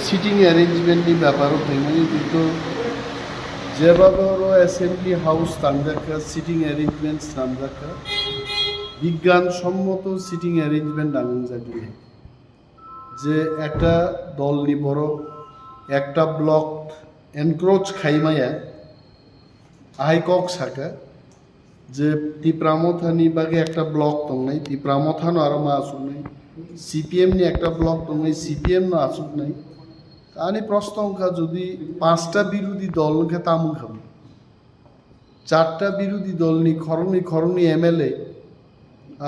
sitting অ্যারেঞ্জমেন্টনি ব্যাপারও ফেমানি কিন্তু যেভাবে ওরা অ্যাসেম্বলি হাউস তামজাকা সিটিং অ্যারেঞ্জমেন্টস নামজাকা বিজ্ঞানসম্মত সিটিং অ্যারেঞ্জমেন্ট আনজাকি যে একটা দল নি বড় একটা ব্লক এনক্রোচ খাইমায়া আইকক সাকা যে টিপ্রা মথানি বাগে একটা ব্লক দं নাই টিপ্রা মথানো আর মা আসুক নাই সিপিএম নি একটা ব্লক দं নাই সিপিএম নো আসুক নাই আনি প্রশ্ন অঙ্কা যদি 5টা বিরোধী দল কে তামুল খাম 4টা বিরোধী দল নি খরনি এমএলএ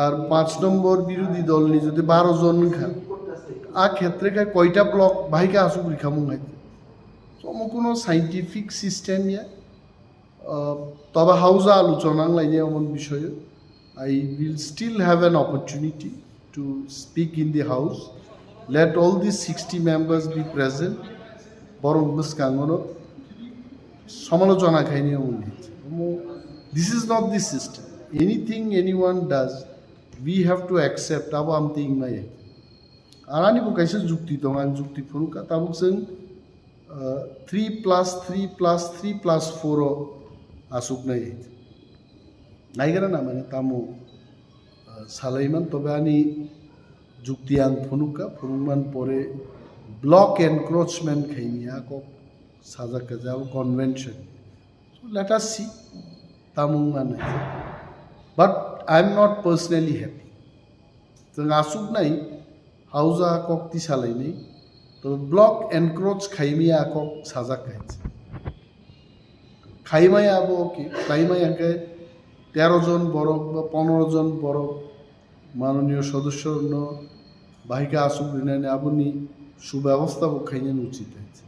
আর 5 নম্বর বিরোধী দল নি যদি 12 জন খা আ ক্ষেত্রে কয়টা ব্লক ভাইকে আসুক রিখামু হাইতে সম কোনো সাইন্টিফিক সিস্টেম ইয়া তবে হাউজা আলোচনা লাইনে এমন বিষয়ে I will still have an opportunity to speak in the house let all the 60 members be present বরং বুসকাঙ্গনো সমালোচনা খাইনি এমন this is not the system anything anyone does we have to accept আবো আমতে ইংমাই আর আনি বুকাইছে যুক্তি দं आं যুক্তি ফুরুকা তাবুক जों 3+3+3+4 আসুক নাই নাইগেরা না মানে তামো সালাইমান তবে আনি যুক্তি আং ফুনুকা ফুরুমান পরে ব্লক এনক্রোচমেন্ট খাইনিয়া কক সাজাকা যাও convention so let us see তামুং মানে but I am not personally happy जों আসুক নাই হাউজা কক্তি সালাই নেই তবে ব্লক এনক্রোচ খাইমিয়া কক সাজা খাইছে খাইমাই আবো ওকে খাইমাইয়াকে 13 জন বড় বা 15 জন বড় মাননীয় সদস্য বাহিকা আসুক রিনানে আবনি সুব্যবস্থা খাইনে উচিত হয়েছে